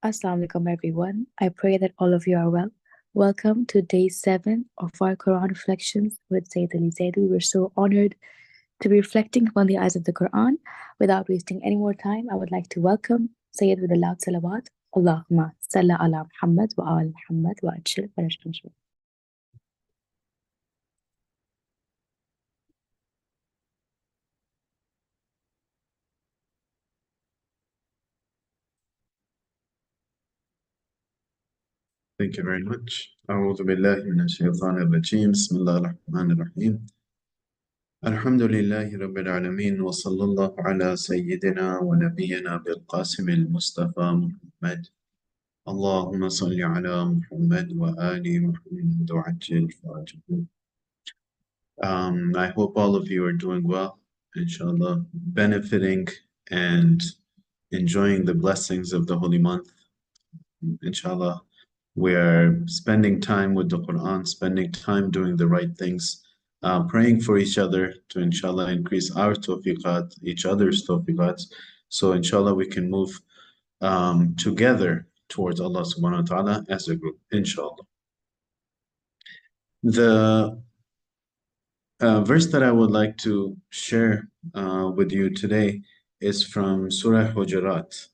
Assalamu alaikum everyone. I pray that all of you are well. Welcome to day 7 of our Quran reflections with Sayyid Zaidi. We're so honored to be reflecting upon the eyes of the Quran. Without wasting any more time, I would like to welcome Sayyid with a loud salawat. Allahumma salli ala Muhammad wa ala Muhammad wa ajil wa ajil. Thank you very much. أعوذ بالله من الشيطان الرجيم بسم الله الرحمن الرحيم الحمد لله رب العالمين وصلى الله على سيدنا ونبينا بالقاسم المصطفى محمد اللهم صل على محمد وآل محمد وعجل فرجه. I hope all of you are doing well, inshallah, benefiting and enjoying the blessings of the holy month, inshallah. We are spending time with the Quran, spending time doing the right things, praying for each other to inshallah increase our tawfiqat, each other's tawfiqat. So inshallah we can move together towards Allah subhanahu wa ta'ala as a group, inshallah. The verse that I would like to share with you today is from Surah Hujaraat.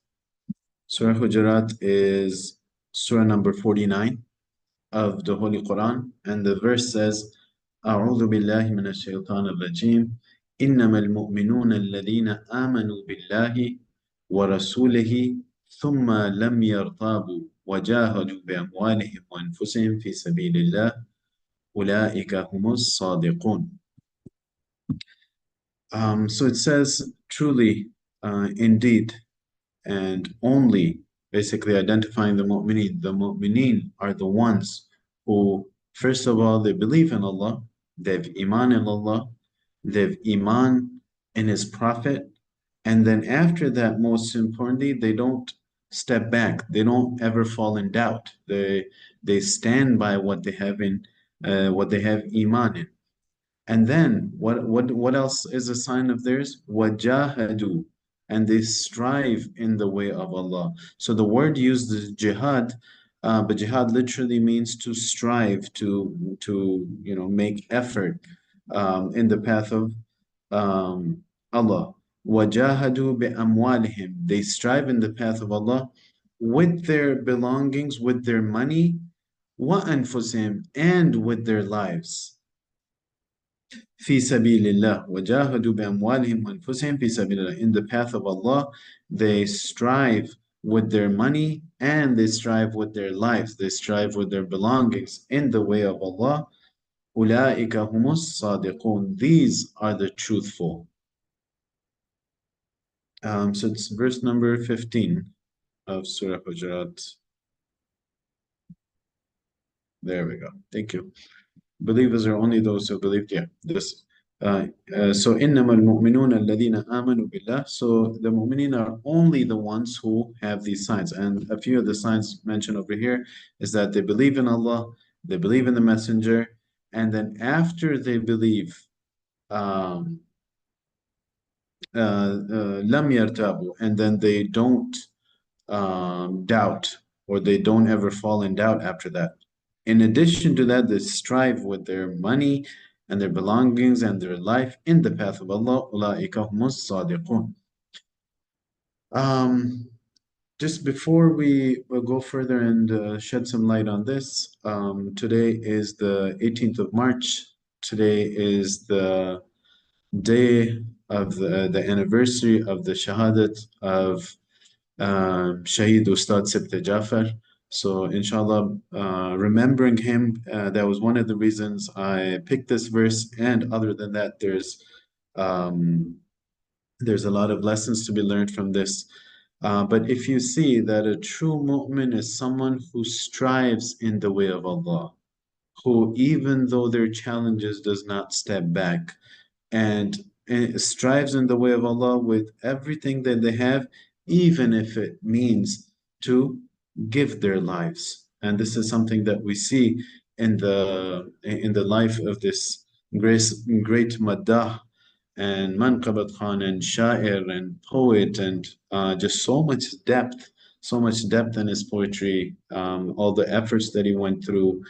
Surah Hujaraat is Surah number 49 of the Holy Quran, and the verse says, أعوذ بالله من الشيطان الرجيم إنما المؤمنون الذين آمنوا بالله ورسوله ثم لم يرتابوا وجاهدوا بأموالهم وأنفسهم في سبيل الله أولئك هم الصادقون. So it says, truly, indeed, and only, basically identifying the mu'mineen. The mu'mineen are the ones who, first of all, they believe in Allah, they've iman in Allah, they've iman in His Prophet, and then after that, most importantly, they don't step back. They don't ever fall in doubt. They stand by what they have what they have iman in. And then what else is a sign of theirs? Wajahadu, and they strive in the way of Allah. So the word used is jihad, but jihad literally means to strive, to make effort in the path of Allah. Wajahadu bi amwalihim, they strive in the path of Allah with their belongings, with their money, wa anfusihim, and with their lives. في سبيل الله وجاهدوا بأموالهم وأنفسهم في سبيل الله. In the path of Allah, they strive with their money and they strive with their lives. They strive with their belongings in the way of Allah. أولئك هم الصادقون. These are the truthful. So it's verse number 15 of Surah Hujaraat. There we go. Thank you. Believers are only those who believed. Yeah, this. So إنما المؤمنون الذين آمنوا بالله. So the mu'mineen are only the ones who have these signs. And a few of the signs mentioned over here is that they believe in Allah, they believe in the Messenger, and then after they believe, لم يرتابوا, and then they don't doubt, or they don't ever fall in doubt after that. In addition to that, they strive with their money and their belongings and their life in the path of Allah. أُولَٰئِكَ هُمُ الصَّادِقُونَ. Just before we will go further and shed some light on this, today is the 18th of March. Today is the day of the anniversary of the Shahadat of Shaheed Ustad Sibte Jafar. So inshallah, remembering him, that was one of the reasons I picked this verse. And other than that, there's a lot of lessons to be learned from this. But if you see that a true mu'min is someone who strives in the way of Allah, who even though there are challenges does not step back, and strives in the way of Allah with everything that they have, even if it means to give their lives. And this is something that we see in the life of this great maddah and manqabat khan and sha'ir and poet, and just so much depth so much depth in his poetry, all the efforts that he went through,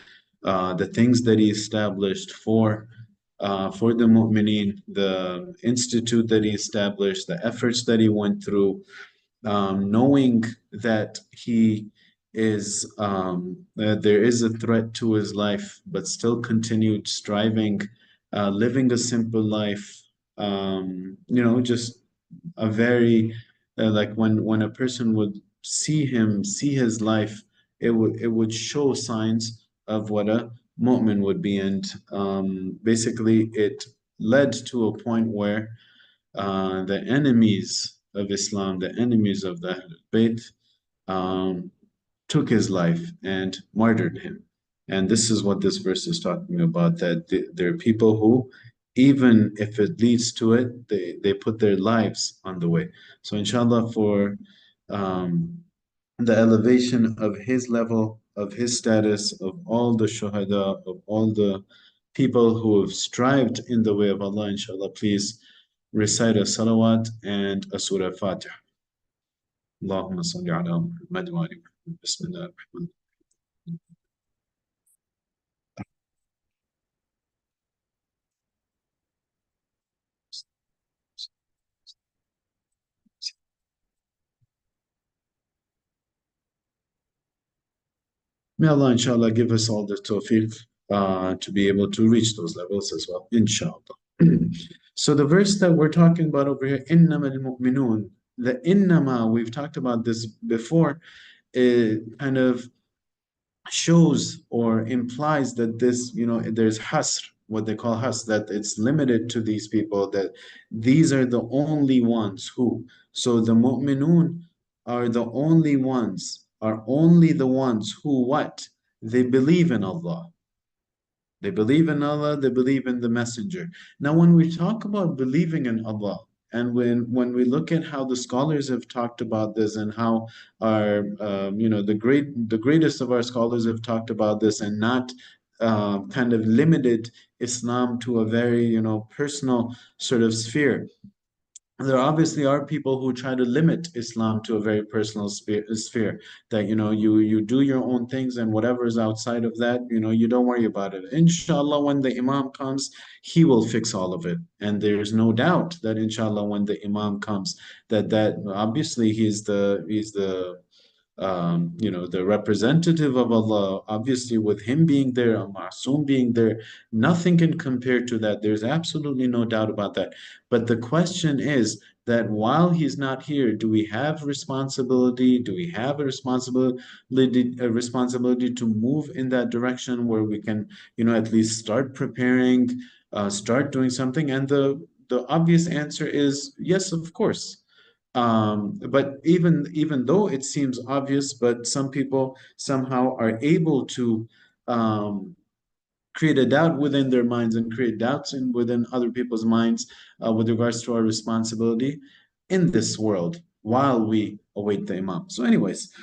the things that he established for the mu'mineen, the institute that he established, the efforts that he went through, knowing that there is a threat to his life, but still continued striving, living a simple life. Just a very like when a person would see his life, it would show signs of what a mu'min would be, and basically it led to a point where the enemies of Islam, the enemies of the Ahlul Bayt, um, took his life and martyred him. And this is what this verse is talking about, that there are people who, even if it leads to it, they put their lives on the way. So inshallah, for um, the elevation of his level, of his status, of all the shuhada, of all the people who have strived in the way of Allah, inshallah, please recite a salawat and a surah Fatiha. Allahumma salli ala Muhammad wa ali Muhammad. Bismillah ar-Rahman. May Allah, inshallah, give us all the tawfiq to be able to reach those levels as well, inshallah. So the verse that we're talking about over here, إِنَّمَا الْمُؤْمِنُونَ, the innama, we've talked about this before, it kind of shows or implies that this, there's hasr, what they call hasr, that it's limited to these people, that these are the only ones who. So the mu'minun are only the ones who what? They believe in Allah. They believe in Allah, they believe in the Messenger. Now, when we talk about believing in Allah, and when we look at how the scholars have talked about this, and how our the greatest of our scholars have talked about this, and not kind of limited Islam to a very personal sort of sphere. There obviously are people who try to limit Islam to a very personal sphere, that you do your own things, and whatever is outside of that, you don't worry about it. Inshallah, when the Imam comes, he will fix all of it, and there's no doubt that inshallah, when the Imam comes, that obviously he's the the representative of Allah, obviously, with him being there, Al Ma'soom being there, nothing can compare to that. There's absolutely no doubt about that. But the question is that while he's not here, do we have responsibility? Do we have a responsibility to move in that direction where we can, at least start preparing, start doing something? And the obvious answer is yes, of course. But even though it seems obvious, but some people somehow are able to um, create a doubt within their minds, and create doubts within other people's minds with regards to our responsibility in this world while we await the Imam. So, anyways,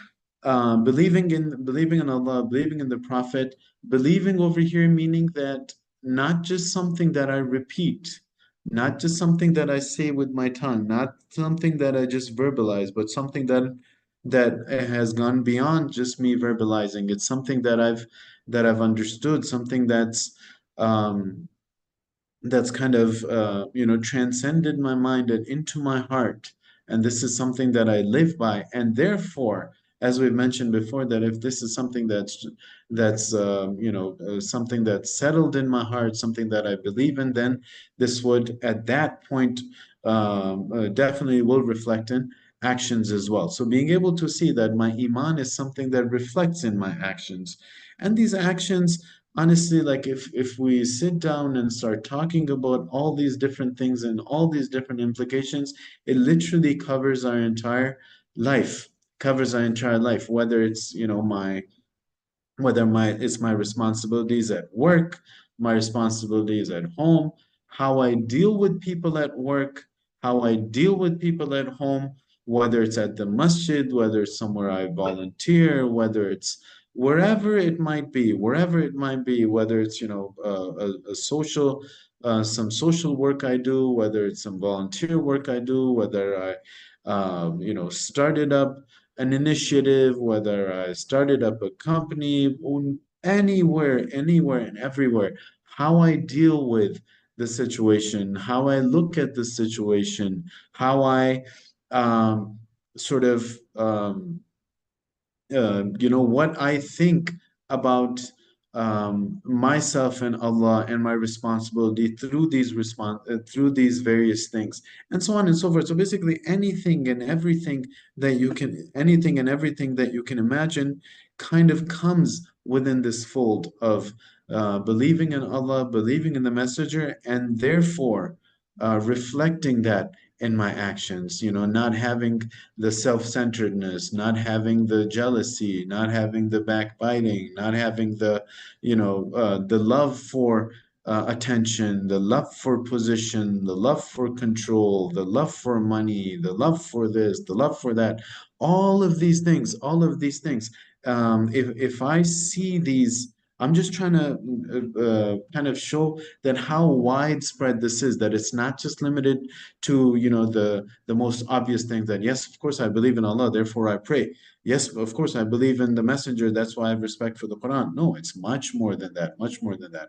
believing in Allah, believing in the Prophet, believing over here meaning that not just something that I repeat, not just something that I say with my tongue, not something that I just verbalize, but something that has gone beyond just me verbalizing. It's something that I've understood, something that's kind of transcended my mind and into my heart, and this is something that I live by. And therefore, as we've mentioned before, that if this is something that's something that's settled in my heart, something that I believe in, then this would at that point definitely will reflect in actions as well. So being able to see that my iman is something that reflects in my actions, and these actions, honestly, like if we sit down and start talking about all these different things and all these different implications, it literally covers our entire life, whether it's my responsibilities at work, my responsibilities at home, how I deal with people at work, how I deal with people at home, whether it's at the masjid, whether it's somewhere I volunteer, whether it's wherever it might be, whether it's a social some social work I do, whether it's some volunteer work I do, whether I started up an initiative, whether I started up a company, anywhere and everywhere, how I deal with the situation, how I look at the situation, how I um, sort of what I think about myself and Allah and my responsibility through these various things, and so on and so forth. So basically, anything and everything that you can imagine, kind of comes within this fold of believing in Allah, believing in the Messenger, and therefore reflecting that in my actions. Not having the self-centeredness, not having the jealousy, not having the backbiting, not having the love for attention, the love for position, the love for control, the love for money, the love for this, the love for that. All of these things. If I see these, I'm just trying to kind of show that how widespread this is, that it's not just limited to the most obvious things, that yes, of course I believe in Allah, therefore I pray. Yes, of course I believe in the Messenger, that's why I have respect for the Quran. No, it's much more than that, much more than that.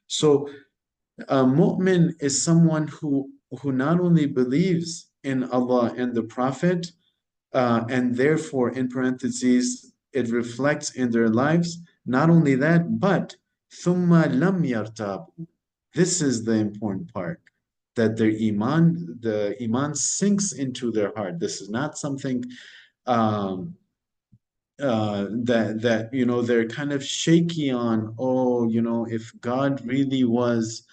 So a mu'min is someone who not only believes in Allah and the Prophet, and therefore, in parentheses, it reflects in their lives. Not only that, but ثُمَّ لَمْ يَرْتَابُوا. This is the important part, that the iman sinks into their heart. This is not something um, that they're kind of shaky on. Oh, if God really was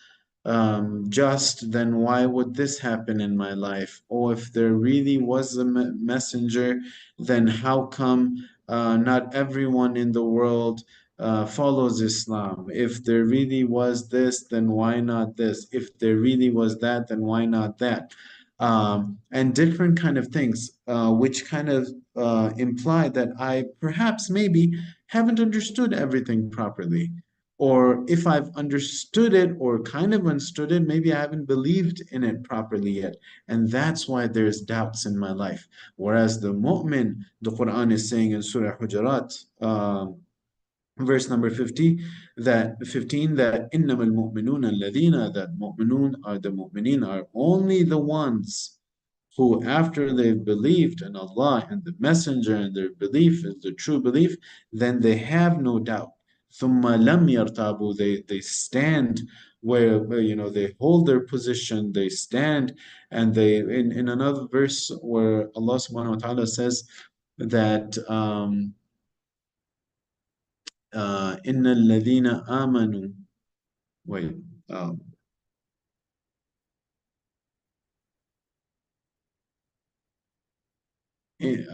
just, then why would this happen in my life? Or if there really was a messenger, then how come not everyone in the world follows Islam? If there really was this, then why not this? If there really was that, then why not that? And different kind of things, which kind of imply that I perhaps maybe haven't understood everything properly. Or if I've understood it or kind of understood it, maybe I haven't believed in it properly yet. And that's why there's doubts in my life. Whereas the mu'min, the Quran is saying in Surah Hujaraat, verse number 15, that إِنَّمَا الْمُؤْمِنُونَ الَّذِينَ, that mu'minun are the mu'mineen, are only the ones who, after they've believed in Allah and the Messenger, and their belief is the true belief, then they have no doubt. ثُمَّ لَمْ يَرْتَابُوا, they stand where they hold their position, they stand, and in another verse where Allah subhanahu wa ta'ala says that إِنَّ الَّذِينَ آمَنُوا, wait, um,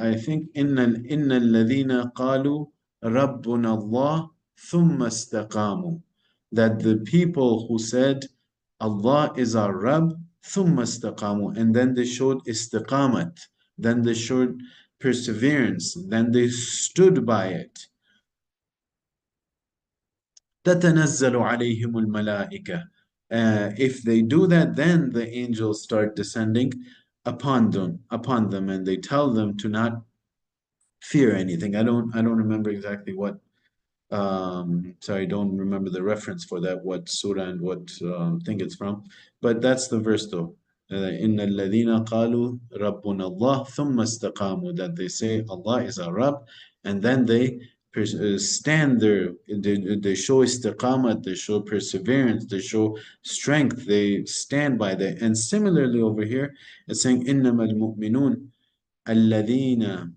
I think إن الذين قالوا ربنا الله ثم استقاموا, that the people who said Allah is our Rabb ثم استقاموا, and then they showed istiqamat, then they showed perseverance, then they stood by it. تتنزل عليهم الملائكة. If they do that, then the angels start descending upon them, and they tell them to not fear anything. I don't remember exactly what sorry, don't remember the reference for that, what surah and what thing it's from, but that's the verse though. إن الذين قالوا ربنا الله ثم استقاموا, that they say Allah is our Rabb, and then they stand there, they show istiqamat, they show perseverance, they show strength, they stand by that. And similarly over here it's saying إنما المؤمنون الذين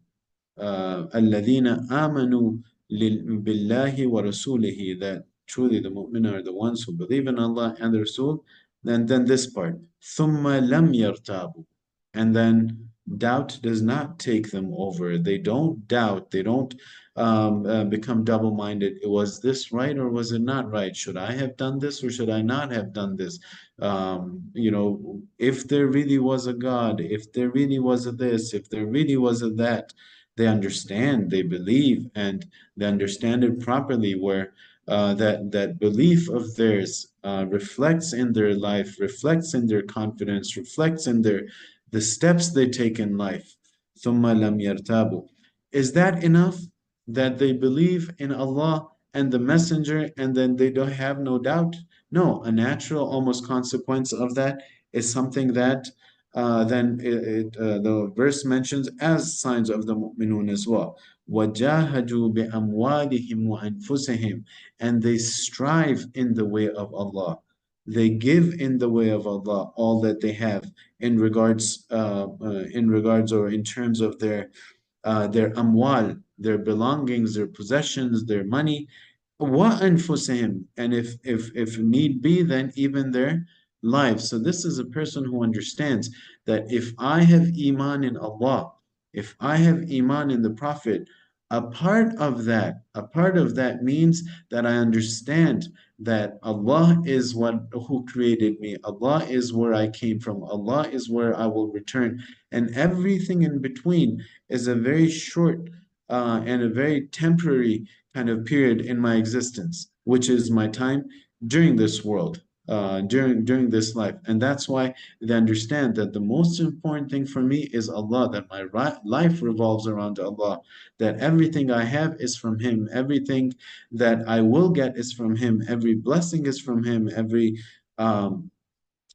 الذين آمنوا بالله ورسوله, that truly the mu'min are the ones who believe in Allah and the Rasul. Then this part, ثم لم يرتابوا, and then doubt does not take them over. They don't doubt, they don't become double-minded. Was this right or was it not right? Should I have done this or should I not have done this? If there really was a God, if there really was a this, if there really was a that, they understand, they believe, and they understand it properly, where that belief of theirs reflects in their life, reflects in their confidence, reflects in the steps they take in life. ثم لم يرتابوا. Is that enough that they believe in Allah and the Messenger and then they don't have no doubt? No, a natural almost consequence of that is something that the verse mentions as signs of the mu'minun as well. وَجَاهَدُوا بِأَمْوَالِهِمْ وَأَنفُسِهِمْ, and they strive in the way of Allah. They give in the way of Allah all that they have in regards or in terms of their amwal, their belongings, their possessions, their money, وَأَنفُسِهِمْ, and if need be, then even their lives. So this is a person who understands that if I have iman in Allah, if I have iman in the Prophet, a part of that means that I understand that Allah is who created me. Allah is where I came from. Allah is where I will return. And everything in between is a very short and a very temporary kind of period in my existence, which is my time during this world, during this life. And that's why they understand that the most important thing for me is Allah, that my life revolves around Allah, that everything I have is from Him, everything that I will get is from Him, every blessing is from Him, every um,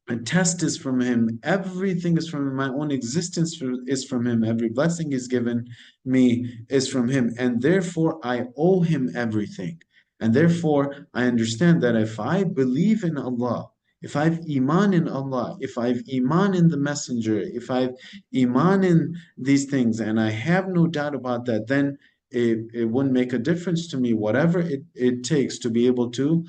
a test is from him. Everything is from him. My own existence is from him. Every blessing is given me is from him. And therefore, I owe him everything. And therefore, I understand that if I believe in Allah, if I've iman in Allah, if I've iman in the messenger, if I've iman in these things, and I have no doubt about that, then it wouldn't make a difference to me, whatever it takes to be able to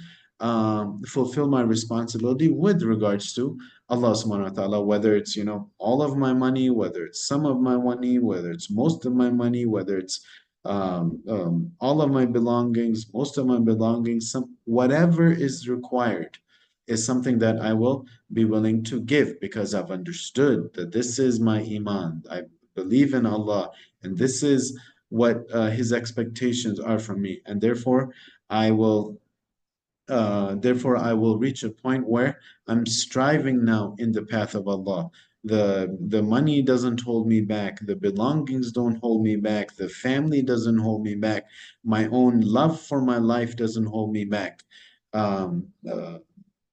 fulfill my responsibility with regards to Allah subhanahu wa ta'ala, whether it's, all of my money, whether it's some of my money, whether it's most of my money, whether it's all of my belongings, most of my belongings, whatever is required is something that I will be willing to give because I've understood that this is my iman. I believe in Allah and this is what His expectations are from me. And I will therefore, I will reach a point where I'm striving now in the path of Allah. The money doesn't hold me back. The belongings don't hold me back. The family doesn't hold me back. My own love for my life doesn't hold me back. Um, uh,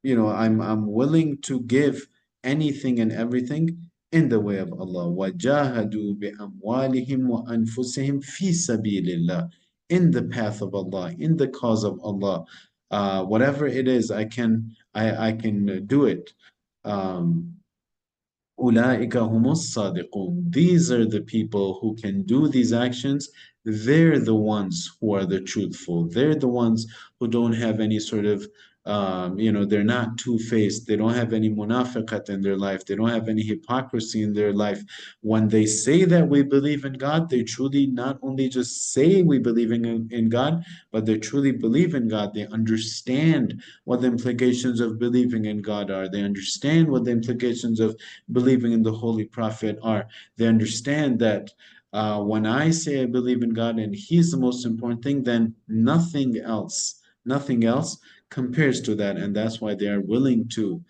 I'm willing to give anything and everything in the way of Allah. وَجَاهَدُوا بِأَمْوَالِهِمْ وَأَنفُسِهِمْ فِي سَبِيلِ اللَّهِ, in the path of Allah, in the cause of Allah. Whatever it is, I can do it. Um, أُولَٰئِكَ هُمُ الصَّادِقُونَ. These are the people who can do these actions. They're the ones who are the truthful. They're the ones who don't have any sort of, they're not two-faced. They don't have any munafiqat in their life. They don't have any hypocrisy in their life. When they say that we believe in God, they truly not only just say we believe in God, but they truly believe in God. They understand what the implications of believing in God are. They understand what the implications of believing in the Holy Prophet are. They understand that when I say I believe in God and He's the most important thing, then nothing else compares to that, and that's why they are willing to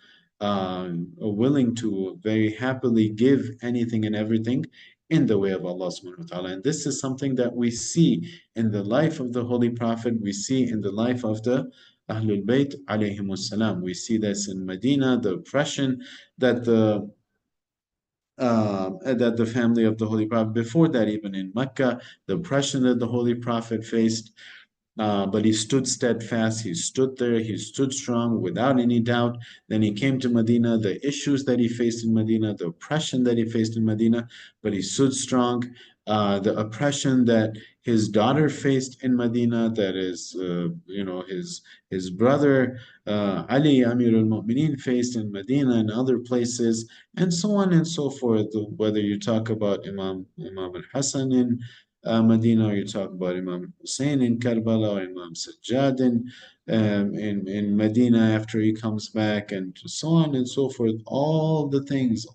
very happily give anything and everything in the way of Allah subhanahu wa ta'ala. And this is something that we see in the life of the Holy Prophet, we see in the life of the Ahlul Bayt alayhimus salam. We see this in Medina, the oppression that the family of the Holy Prophet, before that, even in Mecca, the oppression that the Holy Prophet faced. But he stood steadfast, he stood there, he stood strong without any doubt. Then he came to Medina, the issues that he faced in Medina, the oppression that he faced in Medina, but he stood strong. The oppression that his daughter faced in Medina, that is, his brother Ali Amir al-Mu'mineen faced in Medina and other places, and so on and so forth. Whether you talk about Imam al-Hassan in Medina, you talk about Imam Hussein in Karbala, or Imam Sajjad in Medina after he comes back, and so on and so forth. All the things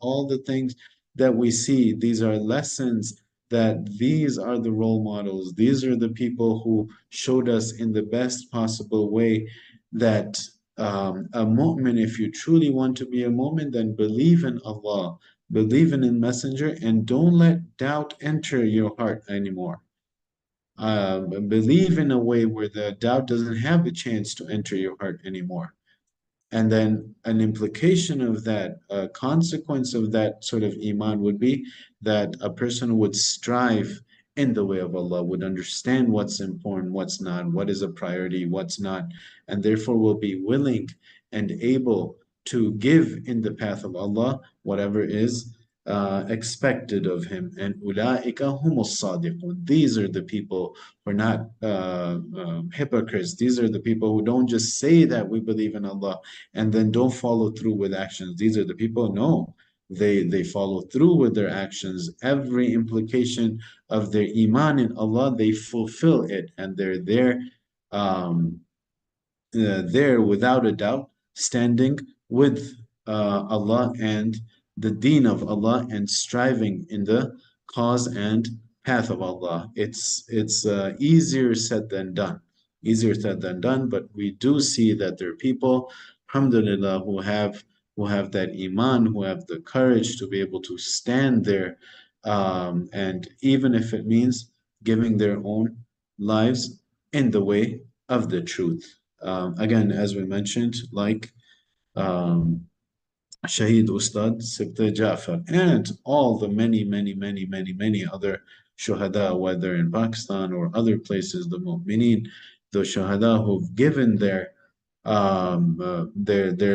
that we see, these are lessons that these are the role models. These are the people who showed us in the best possible way that a mu'min, if you truly want to be a mu'min, then believe in Allah, believe in His Messenger, and don't let doubt enter your heart anymore. believe in a way where the doubt doesn't have a chance to enter your heart anymore. And then an implication of that, a consequence of that sort of iman would be that a person would strive in the way of Allah, would understand what's important, what's not, what is a priority, what's not, and therefore will be willing and able to give in the path of Allah whatever is expected of him. And ulaika humus sadiqun. These are the people who are not hypocrites. These are the people who don't just say that we believe in Allah and then don't follow through with actions. These are the people, no, they follow through with their actions. Every implication of their iman in Allah, they fulfill it, and they're um, there without a doubt, standing with Allah and the deen of Allah and striving in the cause and path of Allah. It's easier said than done. Easier said than done, but we do see that there are people, alhamdulillah, who have that iman, who have the courage to be able to stand there, and even if it means giving their own lives in the way of the truth. Again, as we mentioned, like um, Shaheed Ustad Sibta Ja'far and all the many other shuhada, whether in Pakistan or other places, the mu'mineen, the shuhada who've given their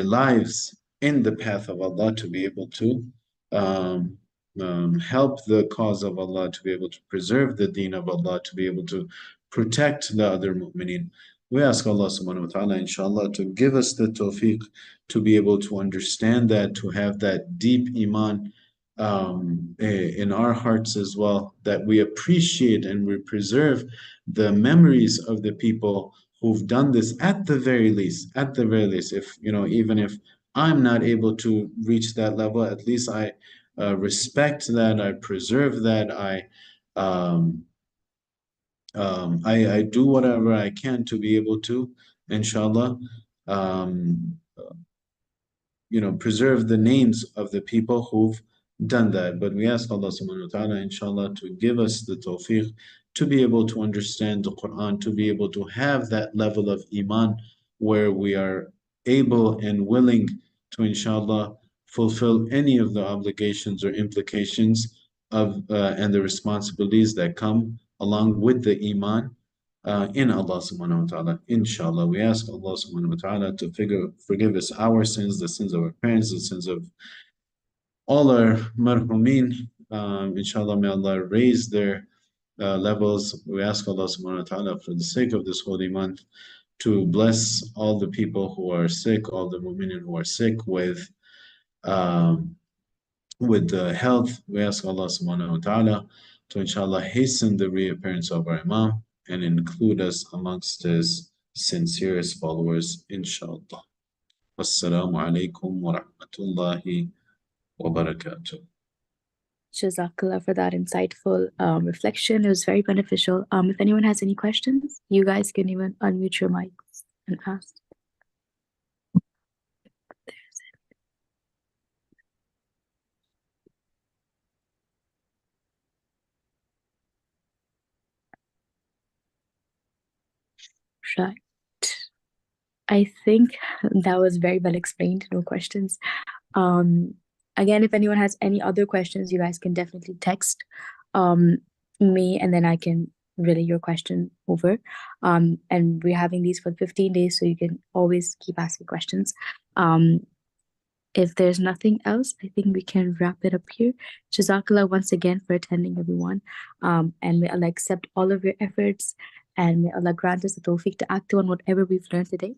lives in the path of Allah to be able to um, help the cause of Allah, to be able to preserve the deen of Allah, to be able to protect the other mu'mineen. We ask Allah subhanahu wa ta'ala, inshallah, to give us the tawfiq to be able to understand that, to have that deep iman in our hearts as well, that we appreciate and we preserve the memories of the people who've done this at the very least, if, even if I'm not able to reach that level, at least I respect that, I preserve that, um, I do whatever I can to be able to, inshallah, um, preserve the names of the people who've done that. But we ask Allah subhanahu wa ta'ala, inshallah, to give us the tawfiq to be able to understand the Quran, to be able to have that level of iman where we are able and willing to, inshallah, fulfill any of the obligations or implications of and the responsibilities that come along with the iman in Allah subhanahu wa ta'ala. Inshallah, we ask Allah subhanahu wa ta'ala to forgive us our sins, the sins of our parents, the sins of all our marhumeen. Inshallah, may Allah raise their levels. We ask Allah subhanahu wa ta'ala for the sake of this holy month to bless all the people who are sick, all the mu'minin who are sick um, with health. We ask Allah subhanahu wa ta'ala to inshallah hasten the reappearance of our Imam and include us amongst his sincerest followers, inshallah. Wassalamu alaikum wa rahmatullahi wa barakatuh. Jazakallah for that insightful reflection. It was very beneficial. If anyone has any questions, you guys can even unmute your mics and ask. Right. I think that was very well explained. No questions. Again, if anyone has any other questions, you guys can definitely text me, and then I can relay your question over. And we're having these for 15 days, so you can always keep asking questions. If there's nothing else, I think we can wrap it up here. Jazakallah once again for attending, everyone. And may Allah accept all of your efforts, and may Allah grant us the tawfiq to act on whatever we've learned today.